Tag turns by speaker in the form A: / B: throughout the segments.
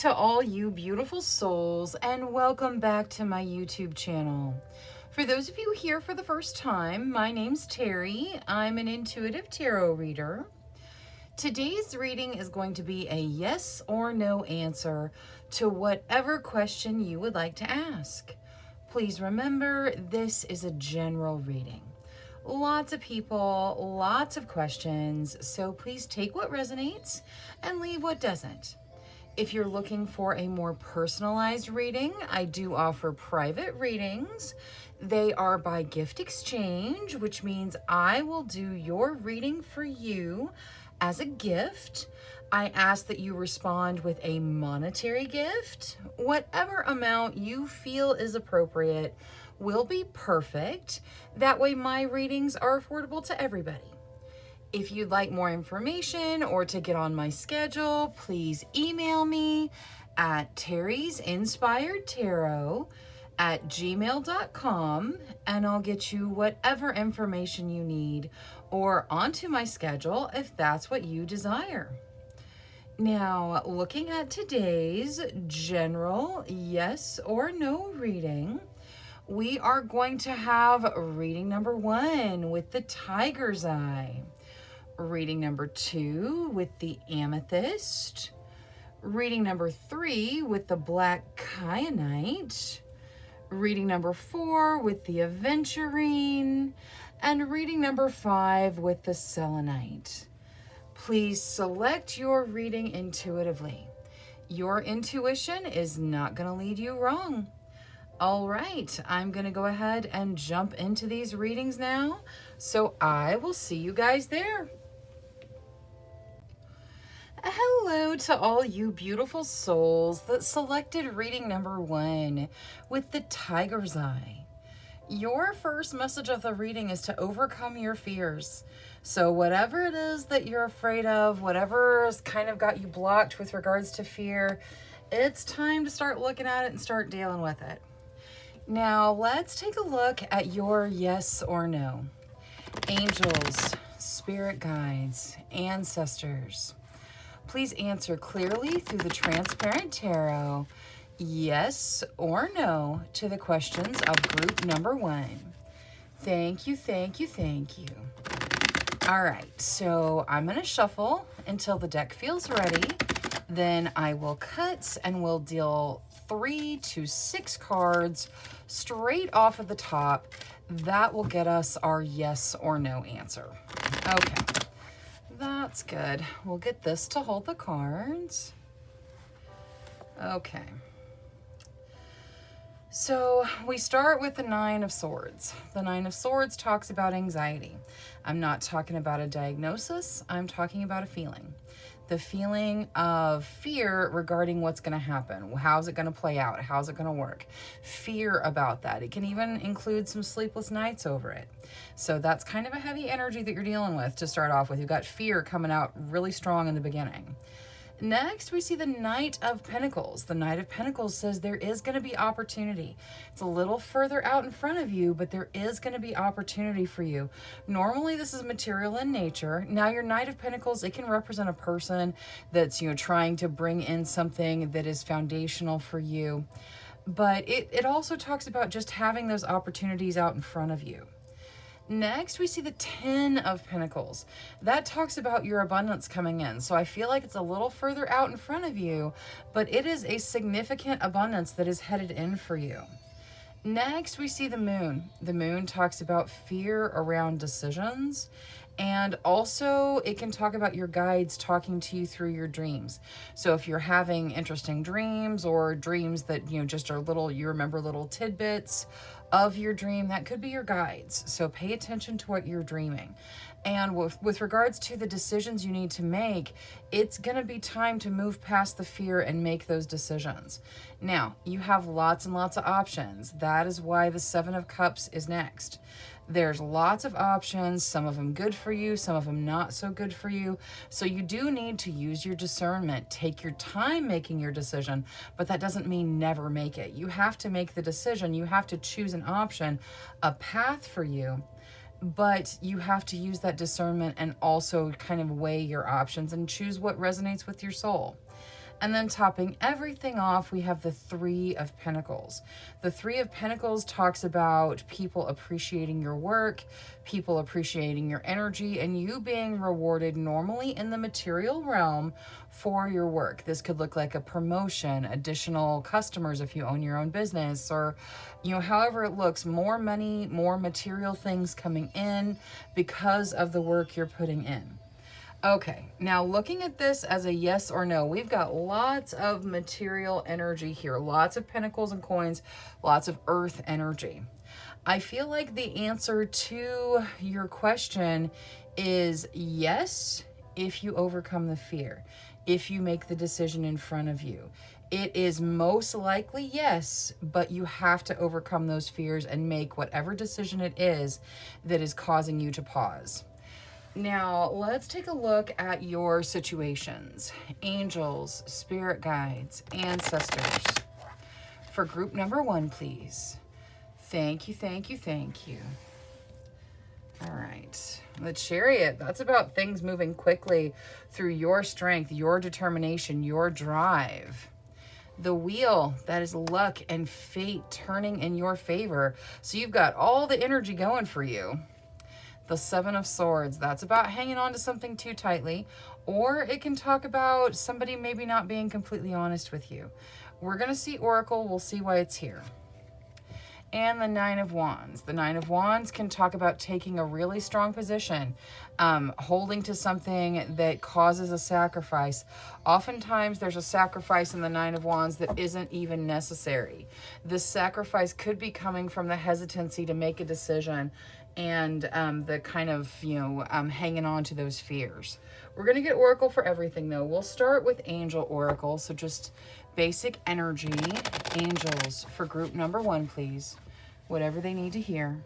A: to all you beautiful souls, and welcome back to my YouTube channel. For those of you here for the first time, my name's Cheri. I'm an intuitive tarot reader. Today's reading is going to be a yes or no answer to whatever question you would like to ask. Please remember, this is a general reading. Lots of people, lots of questions, so please take what resonates and leave what doesn't. If you're looking for a more personalized reading, I do offer private readings. They are by gift exchange, which means I will do your reading for you as a gift. I ask that you respond with a monetary gift. Whatever amount you feel is appropriate will be perfect. That way my readings are affordable to everybody. If you'd like more information or to get on my schedule, please email me at terrysinspiredtarot@gmail.com and I'll get you whatever information you need or onto my schedule if that's what you desire. Now, looking at today's general yes or no reading, we are going to have reading number 1 with the tiger's eye. Reading number 2 with the amethyst. Reading number 3 with the black kyanite. Reading number 4 with the aventurine. And reading number 5 with the selenite. Please select your reading intuitively. Your intuition is not going to lead you wrong. All right, I'm going to go ahead and jump into these readings now. So I will see you guys there. Hello to all you beautiful souls that selected reading number 1 with the tiger's eye. Your first message of the reading is to overcome your fears. So whatever it is that you're afraid of, whatever's kind of got you blocked with regards to fear, it's time to start looking at it and start dealing with it. Now let's take a look at your yes or no. Angels, spirit guides, ancestors. Please answer clearly through the transparent tarot, yes or no, to the questions of group number 1. Thank you, thank you, thank you. All right, so I'm going to shuffle until the deck feels ready. Then I will cut and we'll deal 3 to 6 cards straight off of the top. That will get us our yes or no answer. Okay. That's good. We'll get this to hold the cards. Okay. So we start with the 9 of Swords. The 9 of Swords talks about anxiety. I'm not talking about a diagnosis. I'm talking about a feeling. The feeling of fear regarding what's going to happen. How's it going to play out? How's it going to work? Fear about that. It can even include some sleepless nights over it. So that's kind of a heavy energy that you're dealing with to start off with. You've got fear coming out really strong in the beginning. Next, we see the Knight of Pentacles. The Knight of Pentacles says there is going to be opportunity. It's a little further out in front of you, but there is going to be opportunity for you. Normally, this is material in nature. Now, your Knight of Pentacles, it can represent a person that's, trying to bring in something that is foundational for you. But it also talks about just having those opportunities out in front of you. Next, we see the 10 of Pentacles. That talks about your abundance coming in. So I feel like it's a little further out in front of you, but it is a significant abundance that is headed in for you. Next, we see the Moon. The Moon talks about fear around decisions. And also, it can talk about your guides talking to you through your dreams. So if you're having interesting dreams or dreams that, just are you remember little tidbits of your dream, that could be your guides. So pay attention to what you're dreaming. And with regards to the decisions you need to make, it's going to be time to move past the fear and make those decisions. Now, you have lots and lots of options. That is why the 7 of Cups is next. There's lots of options, some of them good for you, some of them not so good for you. So you do need to use your discernment. Take your time making your decision, but that doesn't mean never make it. You have to make the decision. You have to choose an option, a path for you, but you have to use that discernment and also kind of weigh your options and choose what resonates with your soul. And then topping everything off, we have the Three of Pentacles. The Three of Pentacles talks about people appreciating your work, people appreciating your energy, and you being rewarded normally in the material realm for your work. This could look like a promotion, additional customers if you own your own business, or, you know, however it looks, more money, more material things coming in because of the work you're putting in. Okay, now looking at this as a yes or no, we've got lots of material energy here, lots of pentacles and coins, lots of earth energy. I feel like the answer to your question is yes, if you overcome the fear, if you make the decision in front of you. It is most likely yes, but you have to overcome those fears and make whatever decision it is that is causing you to pause. Now, let's take a look at your situations. Angels, spirit guides, ancestors. For group number 1, please. Thank you, thank you, thank you. All right. The Chariot, that's about things moving quickly through your strength, your determination, your drive. The Wheel, that is luck and fate turning in your favor. So you've got all the energy going for you. The Seven of Swords, that's about hanging on to something too tightly, or it can talk about somebody maybe not being completely honest with you. We're going to see Oracle. We'll see why it's here. And the Nine of Wands. The Nine of Wands can talk about taking a really strong position, holding to something that causes a sacrifice. Oftentimes there's a sacrifice in the Nine of Wands that isn't even necessary. This sacrifice could be coming from the hesitancy to make a decision and the kind of, hanging on to those fears. We're going to get Oracle for everything, though. We'll start with Angel Oracle, so just basic energy. Angels for group number 1, please. Whatever they need to hear.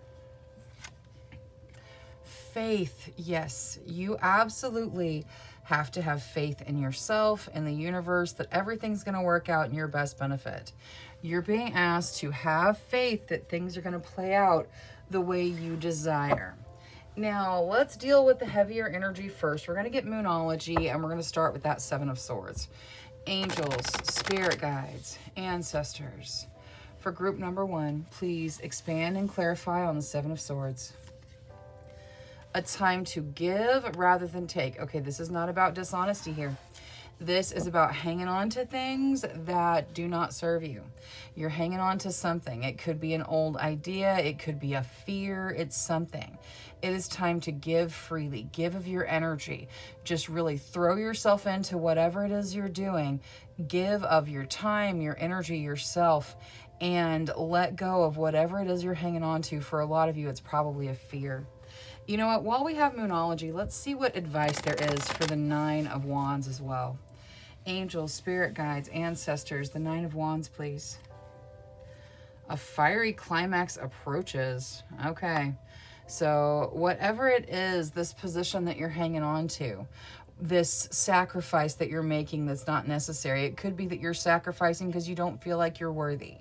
A: Faith, yes. You absolutely have to have faith in yourself, in the universe, that everything's going to work out in your best benefit. You're being asked to have faith that things are going to play out the way you desire. Now, let's deal with the heavier energy first. We're going to get Moonology, and we're going to start with that Seven of Swords. Angels, spirit guides, ancestors. For group number 1, please expand and clarify on the Seven of Swords. A time to give rather than take. Okay, this is not about dishonesty here. This is about hanging on to things that do not serve you. You're hanging on to something. It could be an old idea. It could be a fear. It's something. It is time to give freely. Give of your energy. Just really throw yourself into whatever it is you're doing. Give of your time, your energy, yourself, and let go of whatever it is you're hanging on to. For a lot of you, it's probably a fear. You know what? While we have Moonology, let's see what advice there is for the Nine of Wands as well. Angels, spirit guides, ancestors, the Nine of Wands, please. A fiery climax approaches. Okay. So whatever it is, this position that you're hanging on to, this sacrifice that you're making that's not necessary. It could be that you're sacrificing because you don't feel like you're worthy,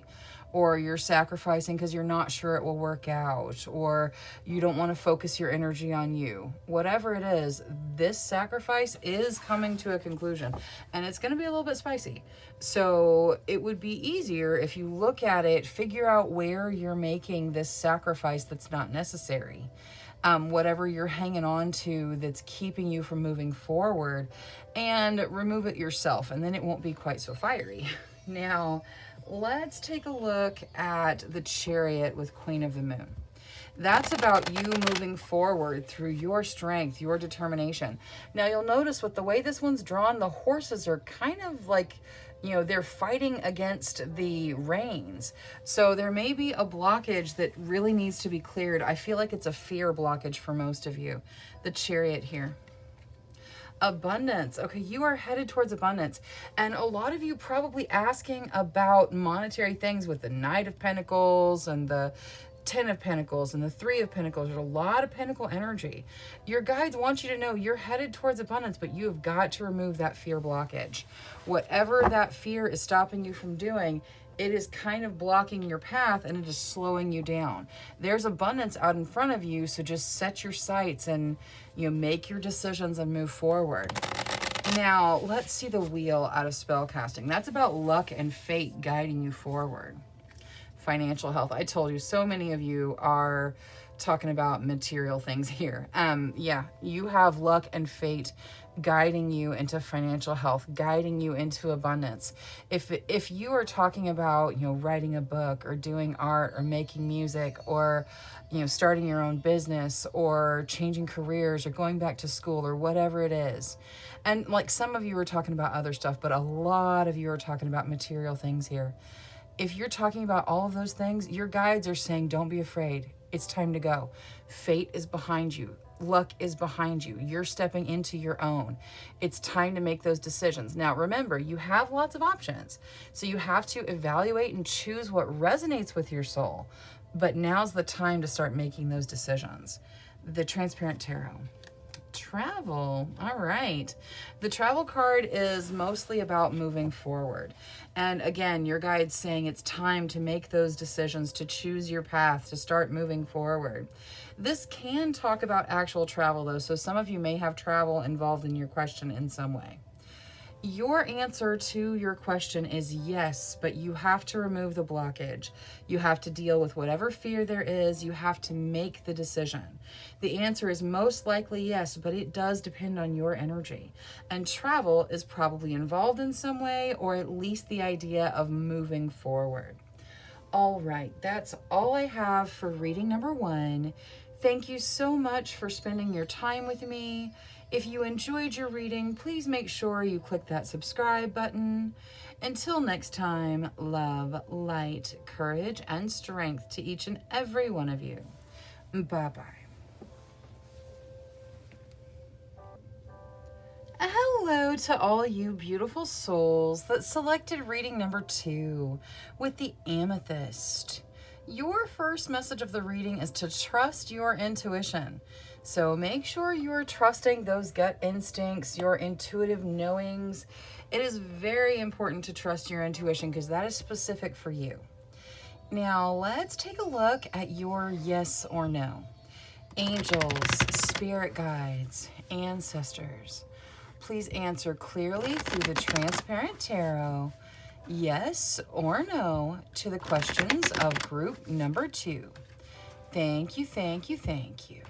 A: or you're sacrificing because you're not sure it will work out, or you don't want to focus your energy on you. Whatever it is, this sacrifice is coming to a conclusion, and it's going to be a little bit spicy. So it would be easier if you look at it, figure out where you're making this sacrifice that's not necessary. Whatever you're hanging on to that's keeping you from moving forward, and remove it yourself, and then it won't be quite so fiery. Now, let's take a look at the Chariot with Queen of the Moon. That's about you moving forward through your strength, your determination. Now, you'll notice with the way this one's drawn, the horses are kind of like, they're fighting against the reins. So there may be a blockage that really needs to be cleared. I feel like it's a fear blockage for most of you. The Chariot here. Abundance. Okay, you are headed towards abundance. And a lot of you probably asking about monetary things with the Knight of Pentacles and the 10 of Pentacles and the 3 of Pentacles. There's a lot of Pentacle energy. Your guides want you to know you're headed towards abundance, but you have got to remove that fear blockage. Whatever that fear is stopping you from doing, it is kind of blocking your path, and it is slowing you down. There's abundance out in front of you, so just set your sights and make your decisions and move forward. Now, let's see the wheel out of spell casting. That's about luck and fate guiding you forward. Financial health. I told you, so many of you are talking about material things here. Yeah, you have luck and fate guiding you into financial health, guiding you into abundance. If you are talking about, writing a book or doing art or making music or, starting your own business or changing careers or going back to school or whatever it is. And like some of you are talking about other stuff, but a lot of you are talking about material things here. If you're talking about all of those things, your guides are saying, don't be afraid. It's time to go. Fate is behind you. Luck is behind you. You're stepping into your own. It's time to make those decisions. Now, remember, you have lots of options. So you have to evaluate and choose what resonates with your soul. But now's the time to start making those decisions. The Transparent Tarot. Travel. All right. The travel card is mostly about moving forward. And again, your guide's saying it's time to make those decisions, to choose your path, to start moving forward. This can talk about actual travel though, so some of you may have travel involved in your question in some way. Your answer to your question is yes, but you have to remove the blockage. You have to deal with whatever fear there is. You have to make the decision. The answer is most likely yes, but it does depend on your energy. And travel is probably involved in some way, or at least the idea of moving forward. All right, that's all I have for reading number 1. Thank you so much for spending your time with me. If you enjoyed your reading, please make sure you click that subscribe button. Until next time, love, light, courage, and strength to each and every one of you. Bye-bye. Hello to all you beautiful souls that selected reading number 2 with the amethyst. Your first message of the reading is to trust your intuition. So make sure you're trusting those gut instincts, your intuitive knowings. It is very important to trust your intuition because that is specific for you. Now let's take a look at your yes or no. Angels, spirit guides, ancestors, please answer clearly through the Transparent Tarot, yes or no, to the questions of group number 2. Thank you, thank you, thank you.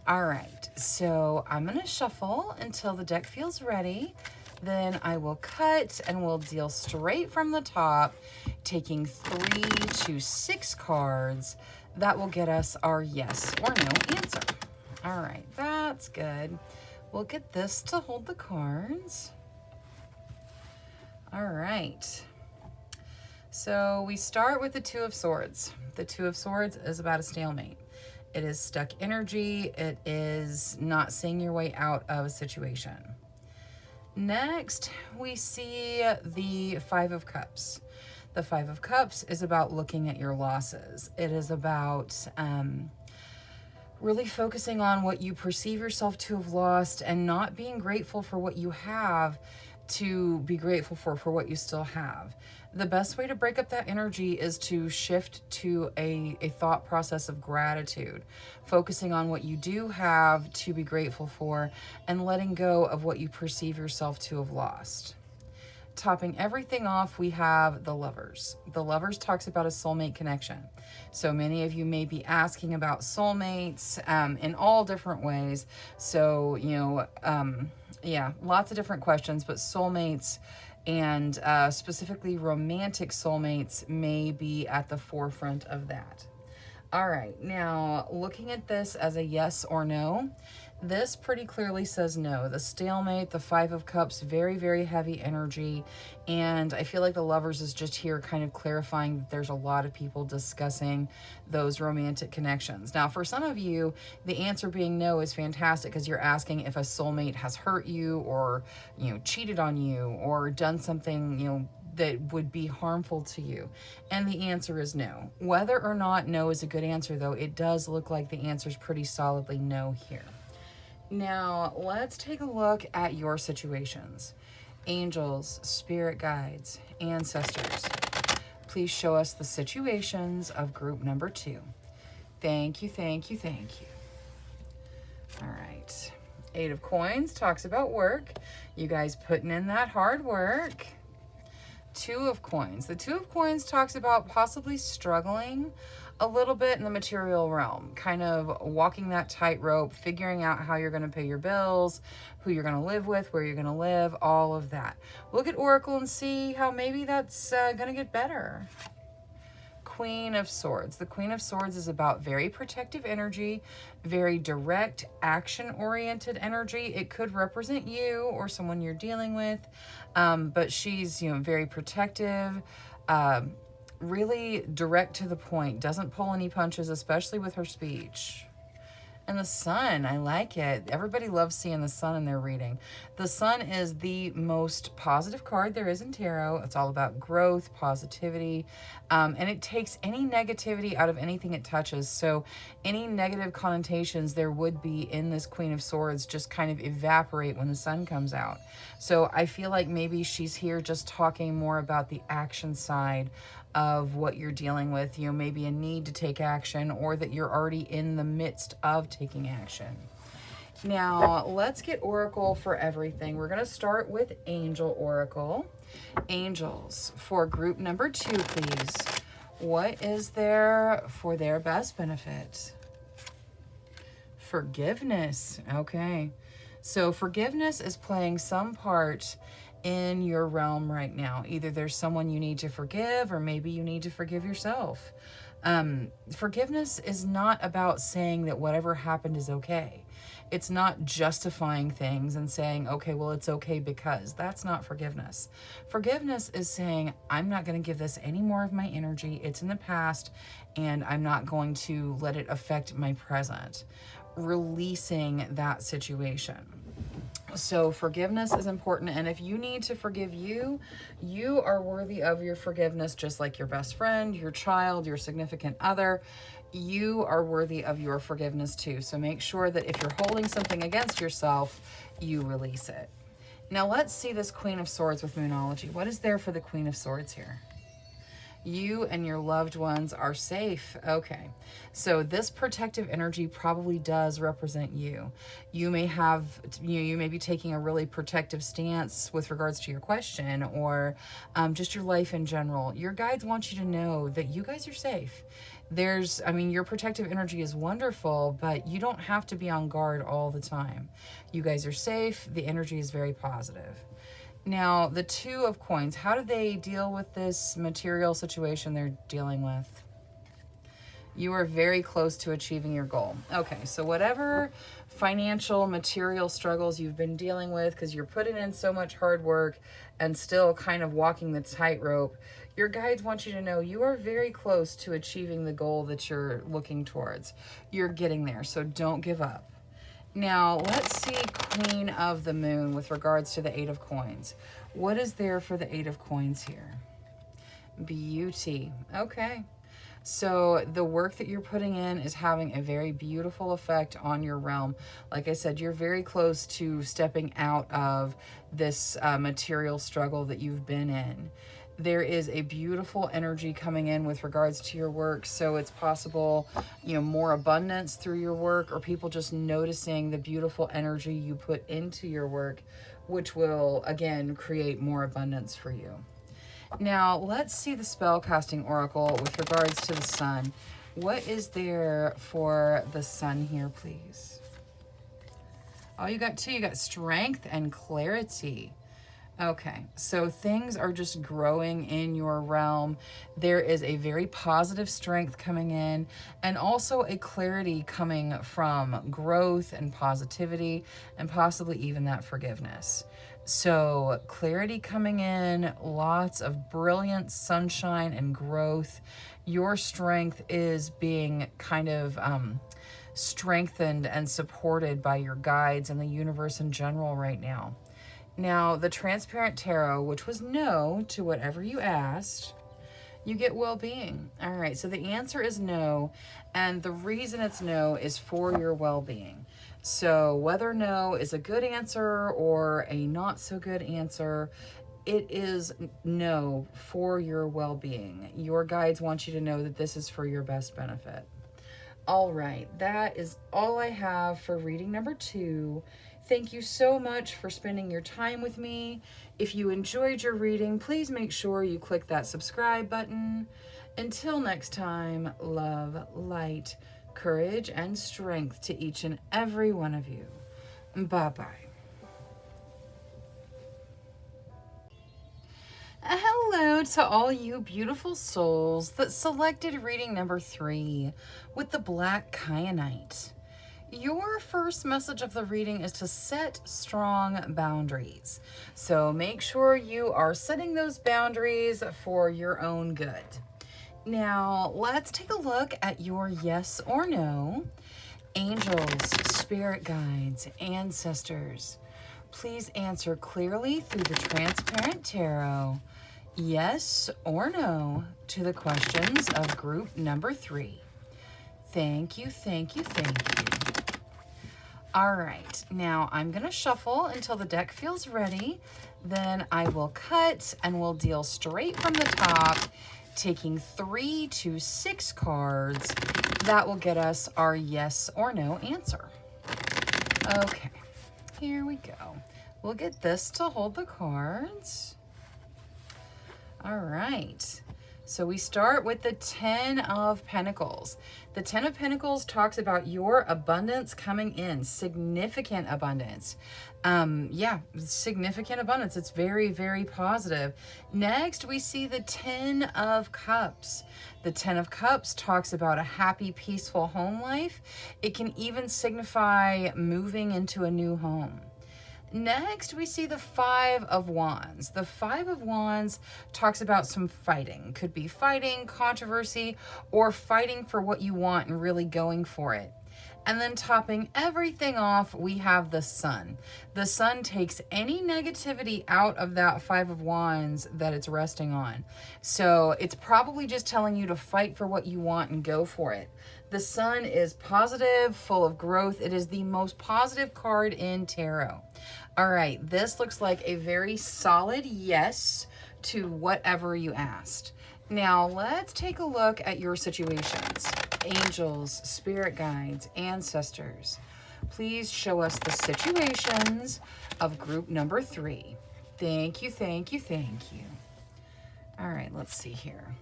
A: All right, so I'm going to shuffle until the deck feels ready. Then I will cut and we'll deal straight from the top, taking 3 to 6 cards. That will get us our yes or no answer. All right, that's good. We'll get this to hold the cards. All right. So we start with the 2 of Swords. The 2 of Swords is about a stalemate. It is stuck energy. It is not seeing your way out of a situation. Next, we see the 5 of Cups. The 5 of Cups is about looking at your losses. It is about really focusing on what you perceive yourself to have lost and not being grateful for what you have, to be grateful for what you still have. The best way to break up that energy is to shift to a thought process of gratitude, focusing on what you do have to be grateful for and letting go of what you perceive yourself to have lost. Topping everything off, we have the Lovers. The Lovers talks about a soulmate connection. So many of you may be asking about soulmates in all different ways. So, yeah, lots of different questions, but soulmates and specifically romantic soulmates may be at the forefront of that. All right, now looking at this as a yes or no, this pretty clearly says no. The stalemate, the 5 of Cups, very, very heavy energy. And I feel like the Lovers is just here kind of clarifying that there's a lot of people discussing those romantic connections. Now, for some of you, the answer being no is fantastic because you're asking if a soulmate has hurt you or, cheated on you or done something, that would be harmful to you. And the answer is no. Whether or not no is a good answer, though, it does look like the answer is pretty solidly no here. Now, let's take a look at your situations. Angels, spirit guides, ancestors, please show us the situations of group number 2. Thank you, thank you, thank you. All right. Eight of Coins talks about work. You guys putting in that hard work. Two of Coins. The Two of Coins talks about possibly struggling a little bit in the material realm, kind of walking that tightrope, figuring out how you're going to pay your bills, who you're going to live with, where you're going to live, all of that. Look at Oracle and see how maybe that's going to get better. Queen of Swords. The Queen of Swords is about very protective energy, very direct, action-oriented energy. It could represent you or someone you're dealing with, but she's, very protective, really direct to the point, doesn't pull any punches, especially with her speech. And the Sun, I like it. Everybody loves seeing the Sun in their reading. The Sun is the most positive card there is in tarot. It's all about growth, positivity, and it takes any negativity out of anything it touches. So any negative connotations there would be in this Queen of Swords just kind of evaporate when the Sun comes out. So I feel like maybe she's here just talking more about the action side of what you're dealing with, maybe a need to take action, or that you're already in the midst of taking action. Now, let's get Oracle for everything. We're going to start with Angel Oracle. Angels, for group number 2, please. What is there for their best benefit? Forgiveness. Okay. So forgiveness is playing some part in your realm right now. Either there's someone you need to forgive, or maybe you need to forgive yourself. Forgiveness is not about saying that whatever happened is okay. It's not justifying things and saying, okay, well, it's okay because. That's not forgiveness. Forgiveness is saying, I'm not going to give this any more of my energy. It's in the past, and I'm not going to let it affect my present. Releasing that situation. So forgiveness is important, and if you need to forgive you, you are worthy of your forgiveness, just like your best friend, your child, your significant other. You are worthy of your forgiveness too. So make sure that if you're holding something against yourself, you release it. Now let's see this Queen of Swords with Moonology. What is there for the Queen of Swords here? You and your loved ones are safe. Okay. So this protective energy probably does represent you. You may have, you may be taking a really protective stance with regards to your question, or just your life in general. Your guides want you to know that you guys are safe. Your protective energy is wonderful, but you don't have to be on guard all the time. You guys are safe. The energy is very positive. Now, the Two of Coins, how do they deal with this material situation they're dealing with? You are very close to achieving your goal. Okay, so whatever financial, material struggles you've been dealing with, because you're putting in so much hard work and still kind of walking the tightrope, your guides want you to know you are very close to achieving the goal that you're looking towards. You're getting there, so don't give up. Now, let's see Queen of the Moon with regards to the Eight of Coins. What is there for the Eight of Coins here? Beauty. Okay. So the work that you're putting in is having a very beautiful effect on your realm. Like I said, you're very close to stepping out of this material struggle that you've been in. There is a beautiful energy coming in with regards to your work. So it's possible, more abundance through your work, or people just noticing the beautiful energy you put into your work, which will, again, create more abundance for you. Now, let's see the spellcasting oracle with regards to the Sun. What is there for the Sun here, please? Oh, you got 2. You got strength and clarity. Okay, so things are just growing in your realm. There is a very positive strength coming in, and also a clarity coming from growth and positivity, and possibly even that forgiveness. So clarity coming in, lots of brilliant sunshine and growth. Your strength is being kind of strengthened and supported by your guides and the universe in general right now. Now, the Transparent Tarot, which was no to whatever you asked, you get well-being. All right, so the answer is no, and the reason it's no is for your well-being. So whether no is a good answer or a not so good answer, it is no for your well-being. Your guides want you to know that this is for your best benefit. All right, that is all I have for reading number 2. Thank you so much for spending your time with me. If you enjoyed your reading, please make sure you click that subscribe button. Until next time, love, light, courage, and strength to each and every one of you. Bye-bye. Hello to all you beautiful souls that selected reading number 3 with the Black Kyanite. Your first message of the reading is to set strong boundaries. So make sure you are setting those boundaries for your own good. Now, let's take a look at your yes or no. Angels, spirit guides, ancestors, please answer clearly through the transparent tarot. Yes or no to the questions of group number 3. Thank you, thank you, thank you. All right, now I'm going to shuffle until the deck feels ready. Then I will cut and we'll deal straight from the top, taking 3 to 6 cards. That will get us our yes or no answer. Okay, here we go. We'll get this to hold the cards. All right. So we start with the 10 of Pentacles. The 10 of Pentacles talks about your abundance coming in, significant abundance. Significant abundance. It's very, very positive. Next, we see the 10 of Cups. The 10 of Cups talks about a happy, peaceful home life. It can even signify moving into a new home. Next, we see the 5 of Wands. The 5 of Wands talks about some fighting. Could be fighting, controversy, or fighting for what you want and really going for it. And then topping everything off, we have the Sun. The Sun takes any negativity out of that 5 of Wands that it's resting on. So it's probably just telling you to fight for what you want and go for it. The Sun is positive, full of growth. It is the most positive card in tarot. All right, this looks like a very solid yes to whatever you asked. Now, let's take a look at your situations. Angels, spirit guides, ancestors, please show us the situations of group number 3. Thank you, thank you, thank you. All right, let's see here.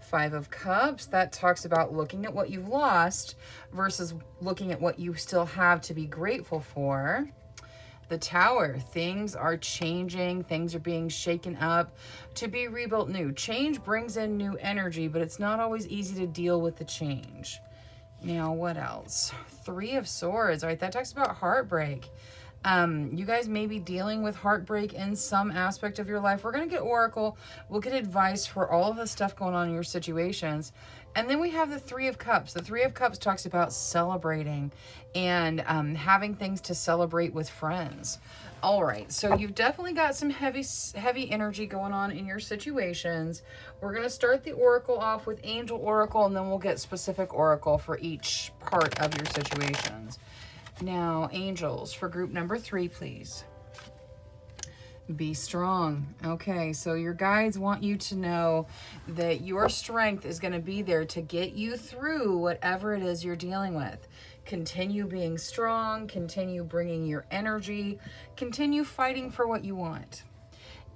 A: 5 of Cups, that talks about looking at what you've lost versus looking at what you still have to be grateful for. The Tower, things are changing, things are being shaken up to be rebuilt new. Change brings in new energy, but it's not always easy to deal with the change. Now, what else? 3 of Swords, all right, that talks about heartbreak. You guys may be dealing with heartbreak in some aspect of your life. We're going to get Oracle. We'll get advice for all of the stuff going on in your situations. And then we have the 3 of Cups. The 3 of Cups talks about celebrating and having things to celebrate with friends. All right, so you've definitely got some heavy energy going on in your situations. We're going to start the Oracle off with Angel Oracle, and then we'll get specific Oracle for each part of your situations. Now, angels, for group number 3, please. Be strong. Okay, so your guides want you to know that your strength is going to be there to get you through whatever it is you're dealing with. Continue being strong, continue bringing your energy, continue fighting for what you want.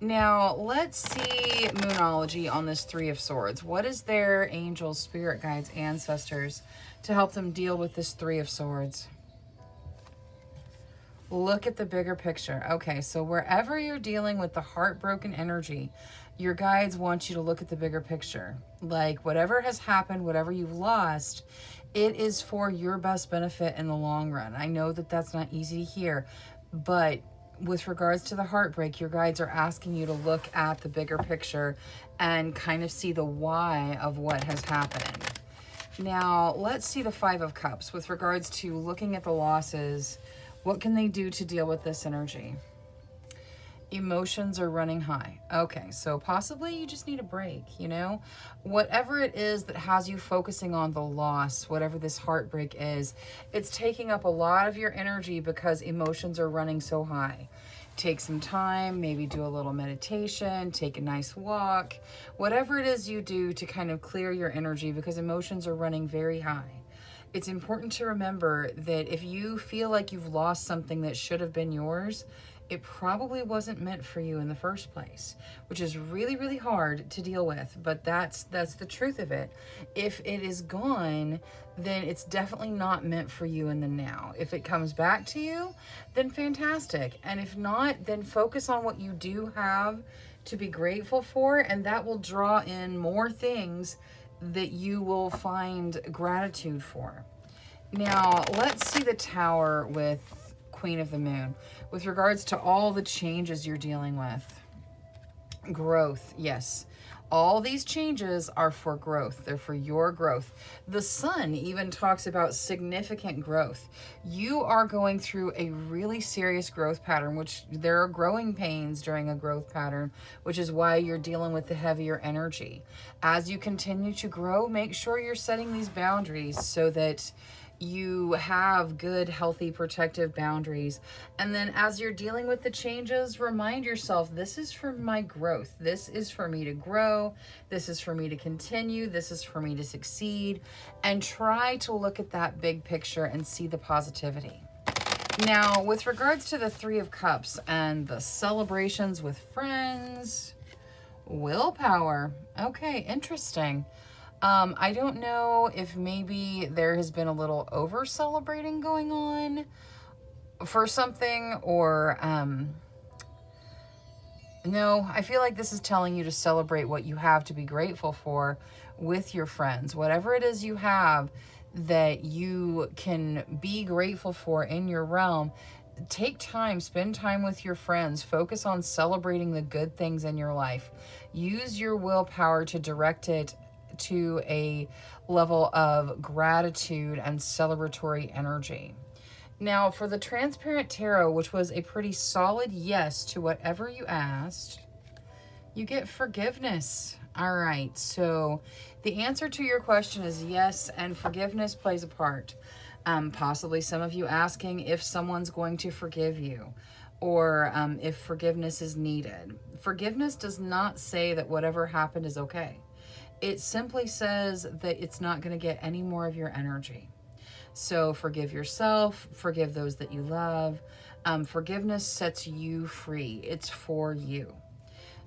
A: Now, let's see Moonology on this 3 of Swords. What is their angels, spirit guides, ancestors to help them deal with this 3 of Swords? Look at the bigger picture. Okay, so wherever you're dealing with the heartbroken energy, your guides want you to look at the bigger picture. Like whatever has happened, whatever you've lost, it is for your best benefit in the long run. I know that that's not easy to hear, but with regards to the heartbreak, your guides are asking you to look at the bigger picture and kind of see the why of what has happened. Now, let's see the 5 of Cups with regards to looking at the losses. What can they do to deal with this energy? Emotions are running high. Okay, so possibly you just need a break, you know? Whatever it is that has you focusing on the loss, whatever this heartbreak is, it's taking up a lot of your energy because emotions are running so high. Take some time, maybe do a little meditation, take a nice walk, whatever it is you do to kind of clear your energy because emotions are running very high. it's important to remember that if you feel like you've lost something that should have been yours, it probably wasn't meant for you in the first place, which is really, really hard to deal with. But that's the truth of it. If it is gone, then it's definitely not meant for you in the now. If it comes back to you, then fantastic. And if not, then focus on what you do have to be grateful for, and that will draw in more things that you will find gratitude for. Now, let's see the Tower with Queen of the Moon. With regards to all the changes you're dealing with. Growth, yes. All these changes are for growth. They're for your growth. The Sun even talks about significant growth. You are going through a really serious growth pattern, which there are growing pains during a growth pattern, which is why you're dealing with the heavier energy. As you continue to grow, make sure you're setting these boundaries so that you have good, healthy, protective boundaries. And then as you're dealing with the changes, remind yourself, this is for my growth. This is for me to grow. This is for me to continue. This is for me to succeed. And try to look at that big picture and see the positivity. Now, with regards to the Three of Cups and the celebrations with friends, willpower. Okay, interesting. I don't know if maybe there has been a little over celebrating going on for something, or no, I feel like this is telling you to celebrate what you have to be grateful for with your friends. Whatever it is you have that you can be grateful for in your realm, take time, spend time with your friends, focus on celebrating the good things in your life. Use your willpower to direct it to a level of gratitude and celebratory energy. Now, for the Transparent Tarot, which was a pretty solid yes to whatever you asked, you get forgiveness. All right, so the answer to your question is yes, and forgiveness plays a part. Possibly some of you asking if someone's going to forgive you, or if forgiveness is needed. Forgiveness does not say that whatever happened is okay. It simply says that it's not going to get any more of your energy. So forgive yourself, forgive those that you love. Forgiveness sets you free. It's for you.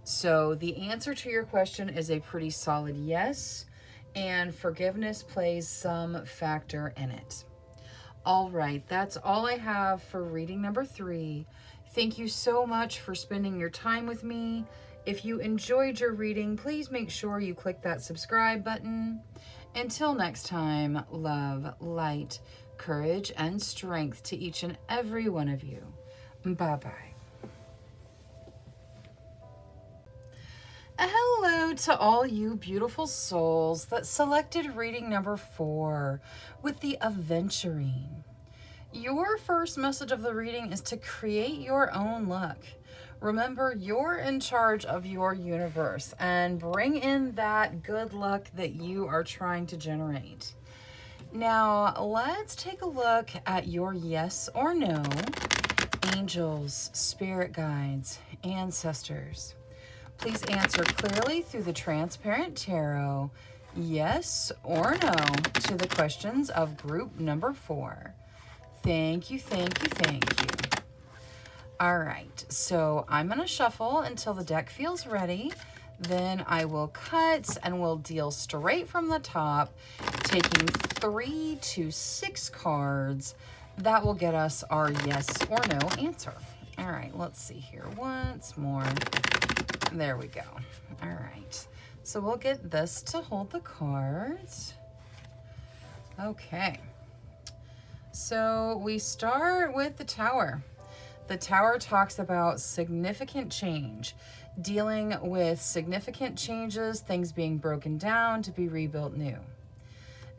A: So the answer to your question is a pretty solid yes, and forgiveness plays some factor in it. All right, that's all I have for reading number 3. Thank you so much for spending your time with me. If you enjoyed your reading, please make sure you click that subscribe button. Until next time, love, light, courage, and strength to each and every one of you. Bye-bye. Hello to all you beautiful souls that selected reading number 4 with the Aventurine. Your first message of the reading is to create your own luck. Remember, you're in charge of your universe, and bring in that good luck that you are trying to generate. Now, let's take a look at your yes or no. Angels, spirit guides, ancestors. Please answer clearly through the Transparent Tarot, yes or no, to the questions of group number 4. Thank you, thank you, thank you. All right, so I'm going to shuffle until the deck feels ready. Then I will cut and we'll deal straight from the top, taking 3 to 6 cards. That will get us our yes or no answer. All right, let's see here once more. There we go. All right, so we'll get this to hold the cards. Okay, so we start with the Tower. The Tower talks about significant change, dealing with significant changes, things being broken down to be rebuilt new.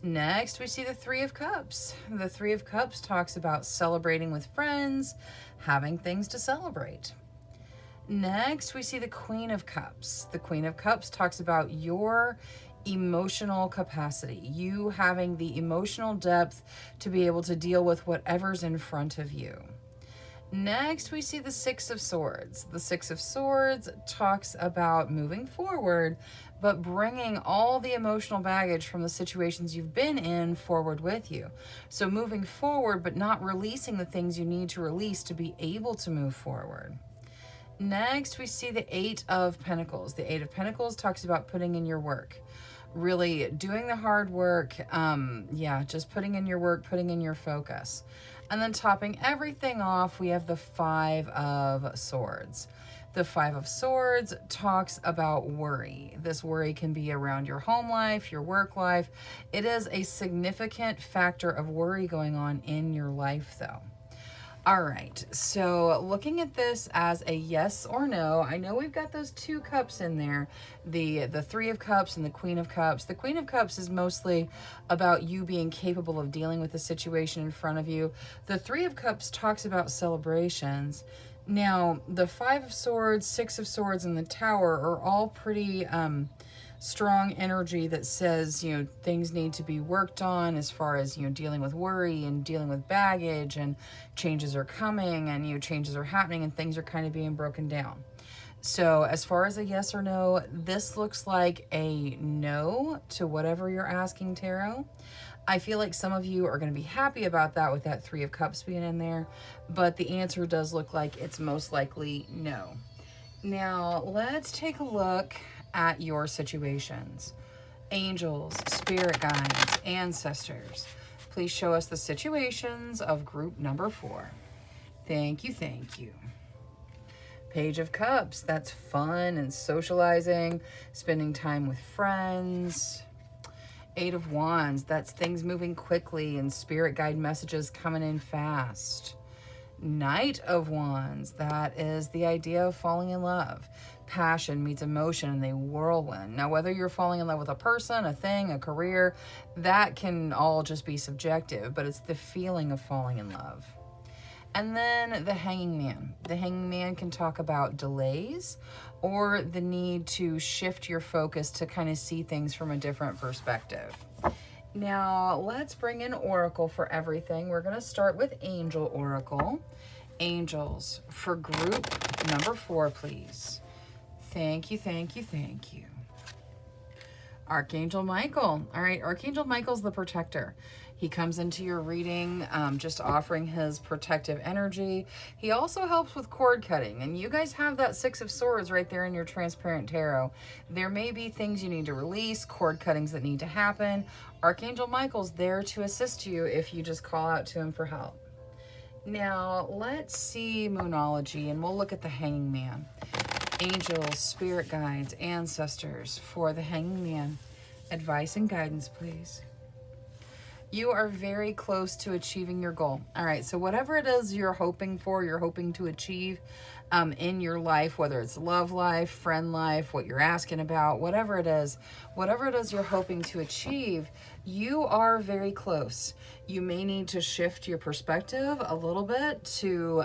A: Next, we see the Three of Cups. The Three of Cups talks about celebrating with friends, having things to celebrate. Next, we see the Queen of Cups. The Queen of Cups talks about your emotional capacity, you having the emotional depth to be able to deal with whatever's in front of you. Next, we see the Six of Swords. The Six of Swords talks about moving forward, but bringing all the emotional baggage from the situations you've been in forward with you. So moving forward, but not releasing the things you need to release to be able to move forward. Next, we see the Eight of Pentacles. The Eight of Pentacles talks about putting in your work, really doing the hard work. Just putting in your work, putting in your focus. And then topping everything off, we have the Five of Swords. The Five of Swords talks about worry. This worry can be around your home life, your work life. It is a significant factor of worry going on in your life, though. All right, so looking at this as a yes or no, I know we've got those two cups in there, the Three of Cups and the Queen of Cups. The Queen of Cups is mostly about you being capable of dealing with the situation in front of you. The Three of Cups talks about celebrations. Now, the Five of Swords, Six of Swords, and the Tower are all pretty strong energy that says, things need to be worked on as far as, dealing with worry and dealing with baggage, and changes are coming and, changes are happening and things are kind of being broken down. So as far as a yes or no, this looks like a no to whatever you're asking, Tarot. I feel like some of you are going to be happy about that with that Three of Cups being in there, but the answer does look like it's most likely no. Now, let's take a look at your situations. Angels, spirit guides, ancestors, please show us the situations of group number 4. Thank you, thank you. Page of Cups, that's fun and socializing, spending time with friends. Eight of Wands, that's things moving quickly and spirit guide messages coming in fast. Knight of Wands, that is the idea of falling in love. Passion meets emotion and they whirlwind. Now, whether you're falling in love with a person, a thing, a career, that can all just be subjective, but it's the feeling of falling in love. And then the Hanging Man. The Hanging Man can talk about delays or the need to shift your focus to kind of see things from a different perspective. Now, let's bring in Oracle for everything. We're going to start with Angel Oracle. Angels, for group number 4, please. Thank you, thank you, thank you. Archangel Michael. All right, Archangel Michael's the protector. He comes into your reading just offering his protective energy. He also helps with cord cutting. And you guys have that Six of Swords right there in your transparent tarot. There may be things you need to release, cord cuttings that need to happen. Archangel Michael's there to assist you if you just call out to him for help. Now, let's see Moonology, and we'll look at the Hanging Man. Angels, spirit guides, ancestors for the Hanging Man. Advice and guidance, please. You are very close to achieving your goal. All right, so whatever it is you're hoping for, you're hoping to achieve in your life, whether it's love life, friend life, what you're asking about, whatever it is you're hoping to achieve, you are very close. You may need to shift your perspective a little bit to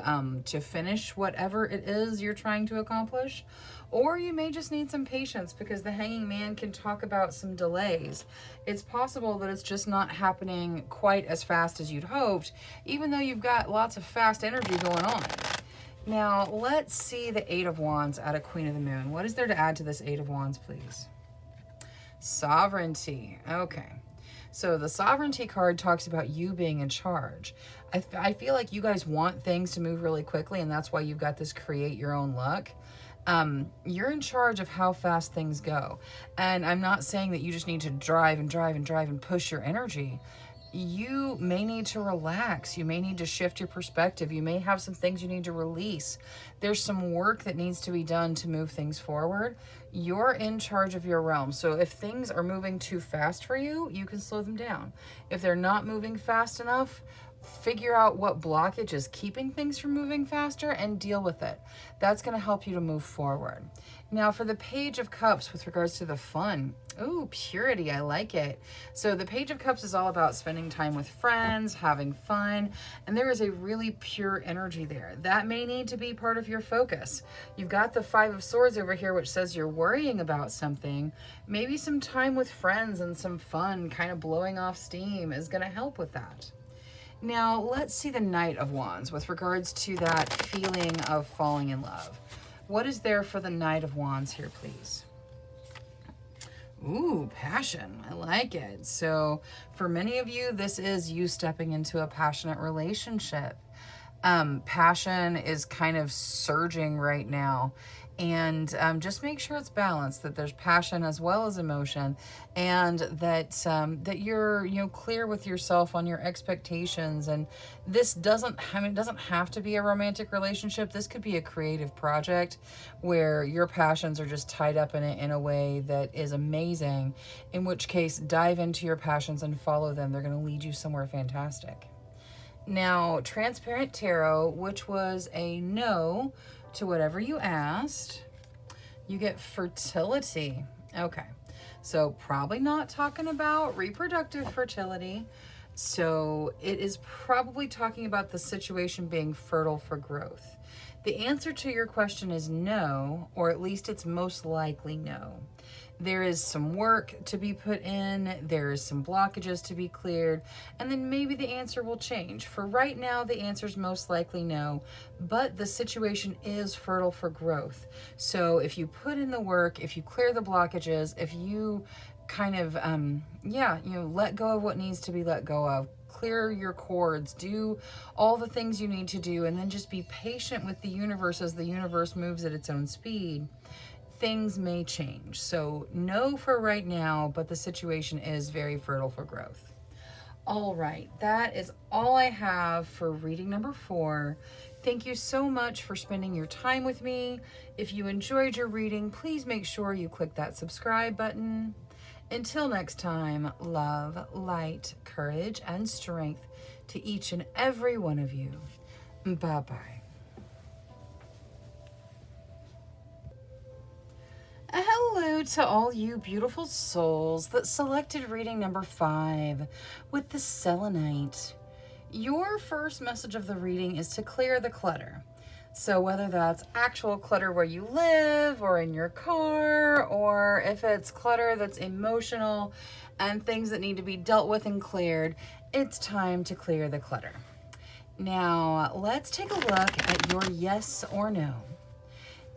A: finish whatever it is you're trying to accomplish. Or you may just need some patience because the Hanging Man can talk about some delays. It's possible that it's just not happening quite as fast as you'd hoped, even though you've got lots of fast energy going on. Now, let's see the Eight of Wands out of Queen of the Moon. What is there to add to this Eight of Wands, please? Sovereignty. Okay. So the Sovereignty card talks about you being in charge. I feel like you guys want things to move really quickly, and that's why you've got this create your own luck. You're in charge of how fast things go. And I'm not saying that you just need to drive and push your energy. You may need to relax. You may need to shift your perspective. You may have some things you need to release. There's some work that needs to be done to move things forward. You're in charge of your realm. So if things are moving too fast for you, you can slow them down. If they're not moving fast enough, figure out what blockage is keeping things from moving faster and deal with it. That's going to help you to move forward. Now for the Page of Cups with regards to the fun. Ooh, purity, I like it. So the Page of Cups is all about spending time with friends, having fun, and there is a really pure energy there. That may need to be part of your focus. You've got the Five of Swords over here, which says you're worrying about something. Maybe some time with friends and some fun, kind of blowing off steam is going to help with that. Now, let's see the Knight of Wands with regards to that feeling of falling in love. What is there for the Knight of Wands here, please? Ooh, passion. I like it. So for many of you, this is you stepping into a passionate relationship. Passion is kind of surging right now. And just make sure it's balanced, that there's passion as well as emotion, and that you're clear with yourself on your expectations. And this doesn't, it doesn't have to be a romantic relationship. This could be a creative project where your passions are just tied up in it in a way that is amazing. In which case, dive into your passions and follow them. They're going to lead you somewhere fantastic. Now, Transparent Tarot, which was a no to whatever you asked, you get fertility. Okay, so probably not talking about reproductive fertility. So it is probably talking about the situation being fertile for growth. The answer to your question is no, or at least it's most likely no. There is some work to be put in, there is some blockages to be cleared, and then maybe the answer will change. For right now, the answer is most likely no, but the situation is fertile for growth. So if you put in the work, if you clear the blockages, if you kind of, let go of what needs to be let go of, clear your cords, do all the things you need to do, and then just be patient with the universe as the universe moves at its own speed, things may change. So no for right now, but the situation is very fertile for growth. All right, that is all I have for reading number 4. Thank you so much for spending your time with me. If you enjoyed your reading, please make sure you click that subscribe button. Until next time, love, light, courage, and strength to each and every one of you. Bye-bye. Hello to all you beautiful souls that selected reading number 5 with the selenite. Your first message of the reading is to clear the clutter. So whether that's actual clutter where you live or in your car, or if it's clutter that's emotional and things that need to be dealt with and cleared, it's time to clear the clutter. Now, let's take a look at your yes or no.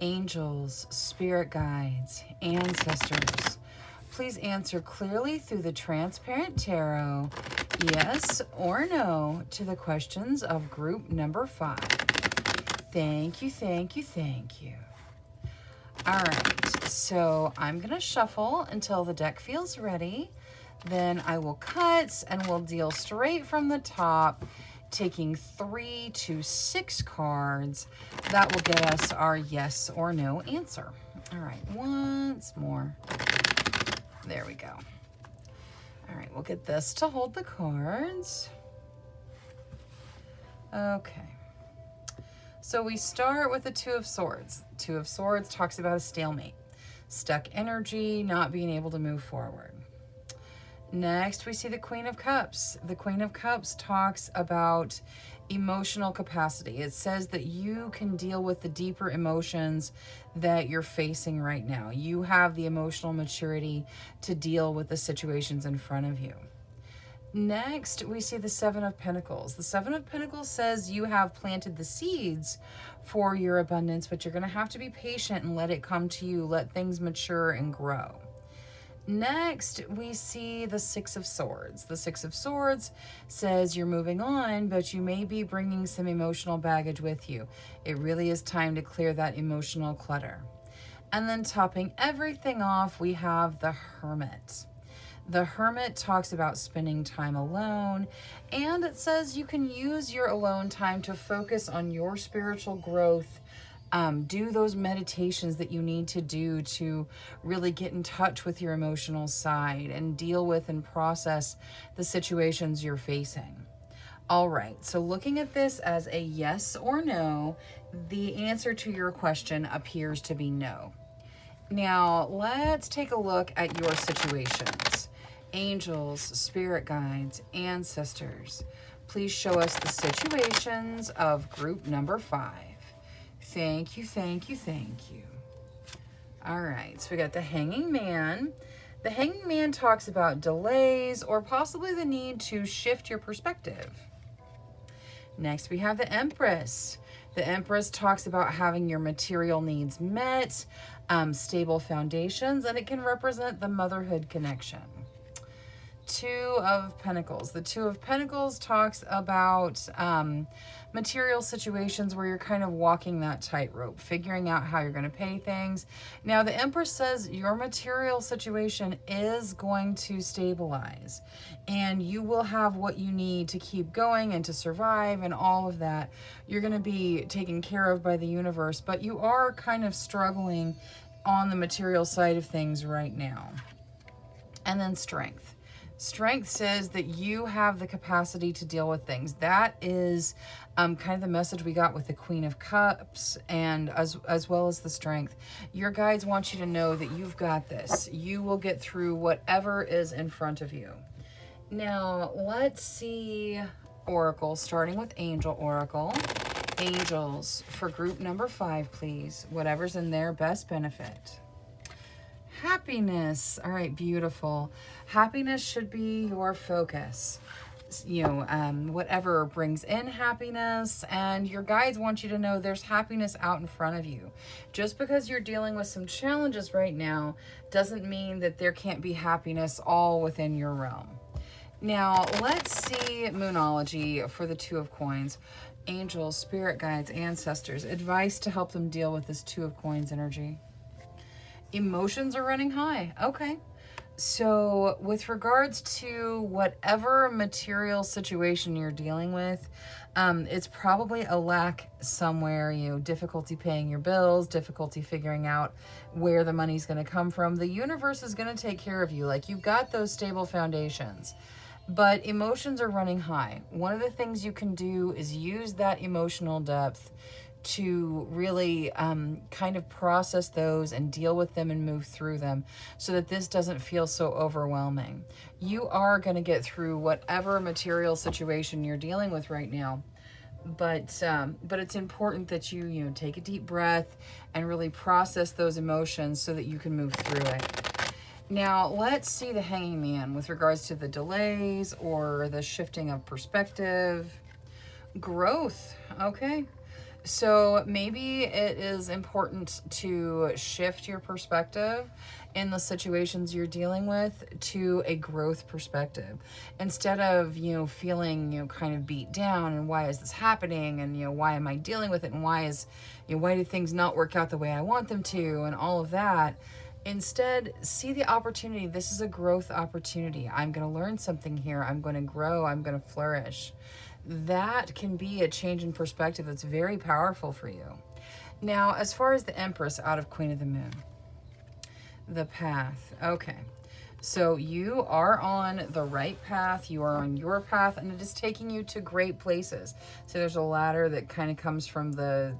A: Angels, spirit guides, ancestors, please answer clearly through the Transparent Tarot, yes or no, to the questions of group number 5. Thank you, thank you, thank you. All right, so I'm going to shuffle until the deck feels ready. Then I will cut and we'll deal straight from the top, taking 3 to 6 cards. That will get us our yes or no answer. All right, once more. There we go. All right, we'll get this to hold the cards. Okay. So we start with the 2 of Swords. 2 of Swords talks about a stalemate, stuck energy, not being able to move forward. Next, we see the Queen of Cups. The Queen of Cups talks about emotional capacity. It says that you can deal with the deeper emotions that you're facing right now. You have the emotional maturity to deal with the situations in front of you. Next, we see the 7 of Pentacles. The 7 of Pentacles says you have planted the seeds for your abundance, but you're going to have to be patient and let it come to you. Let things mature and grow. Next, we see the 6 of Swords. The 6 of Swords says you're moving on, but you may be bringing some emotional baggage with you. It really is time to clear that emotional clutter. And then topping everything off, we have the Hermit. The Hermit talks about spending time alone, and it says you can use your alone time to focus on your spiritual growth. Do those meditations that you need to do to really get in touch with your emotional side and deal with and process the situations you're facing. All right, so looking at this as a yes or no, the answer to your question appears to be no. Now, let's take a look at your situations. Angels, spirit guides, ancestors, please show us the situations of group number 5. Thank you, thank you, thank you. All right, so we got the Hanging Man. The Hanging Man talks about delays or possibly the need to shift your perspective. Next, we have the Empress. The Empress talks about having your material needs met, stable foundations, and it can represent the motherhood connection. Two of Pentacles. The Two of Pentacles talks about material situations where you're kind of walking that tightrope, figuring out how you're going to pay things. Now, the Empress says your material situation is going to stabilize, and you will have what you need to keep going and to survive and all of that. You're going to be taken care of by the universe, but you are kind of struggling on the material side of things right now. And then Strength. Strength says that you have the capacity to deal with things. That is kind of the message we got with the Queen of Cups, and as well as the Strength. Your guides want you to know that you've got this. You will get through whatever is in front of you. Now, let's see Oracle, starting with Angel Oracle. Angels for group number 5, please. Whatever's in their best benefit. Happiness. All right, beautiful. Happiness should be your focus. Whatever brings in happiness, and your guides want you to know there's happiness out in front of you. Just because you're dealing with some challenges right now doesn't mean that there can't be happiness all within your realm. Now, let's see Moonology for the Two of Coins. Angels, spirit guides, ancestors, advice to help them deal with this Two of Coins energy. Emotions are running high. Okay. So with regards to whatever material situation you're dealing with, it's probably a lack somewhere, difficulty paying your bills, difficulty figuring out where the money's going to come from. The universe is going to take care of you. Like, you've got those stable foundations, but emotions are running high. One of the things you can do is use that emotional depth to really kind of process those and deal with them and move through them so that this doesn't feel so overwhelming. You are going to get through whatever material situation you're dealing with right now. But it's important that you take a deep breath and really process those emotions so that you can move through it. Now, let's see the Hanging Man with regards to the delays or the shifting of perspective. Growth. Okay. So maybe it is important to shift your perspective in the situations you're dealing with to a growth perspective. Instead of, feeling, kind of beat down and why is this happening and, why am I dealing with it and why do things not work out the way I want them to and all of that. Instead, see the opportunity. This is a growth opportunity. I'm going to learn something here. I'm going to grow. I'm going to flourish. That can be a change in perspective that's very powerful for you. Now, as far as the Empress out of Queen of the Moon, the path. Okay. So you are on the right path. You are on your path, and it is taking you to great places. So there's a ladder that kind of comes from the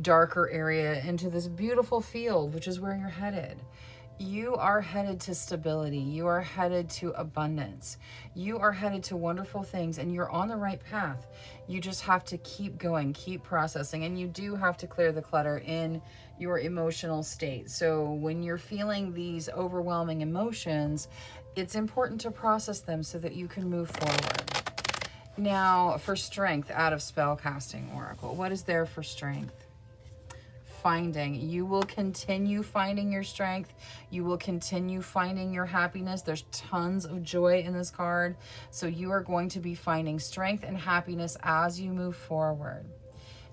A: darker area into this beautiful field, which is where you're headed. You are headed to stability. You are headed to abundance. You are headed to wonderful things, and you're on the right path. You just have to keep going, keep processing, and you do have to clear the clutter in your emotional state. So when you're feeling these overwhelming emotions, it's important to process them so that you can move forward. Now, for Strength out of Spellcasting Oracle, what is there for Strength? Finding. You will continue finding your strength. You will continue finding your happiness. There's tons of joy in this card. So you are going to be finding strength and happiness as you move forward.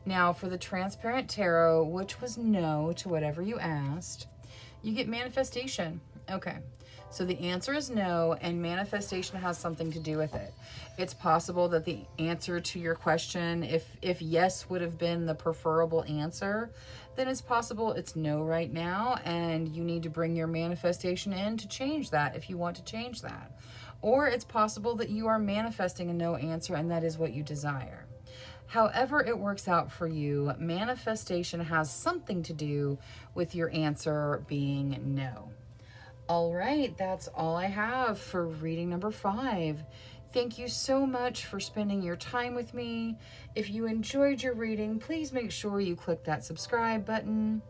A: Now, for the Transparent Tarot, which was no to whatever you asked, you get manifestation. Okay. So the answer is no, and manifestation has something to do with it. It's possible that the answer to your question, if yes would have been the preferable answer, then it's possible it's no right now, and you need to bring your manifestation in to change that if you want to change that. Or it's possible that you are manifesting a no answer, and that is what you desire. However it works out for you, manifestation has something to do with your answer being no. All right, that's all I have for reading number 5. Thank you so much for spending your time with me. If you enjoyed your reading, please make sure you click that subscribe button.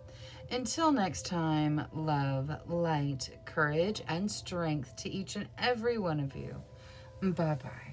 A: Until next time, love, light, courage, and strength to each and every one of you. Bye-bye.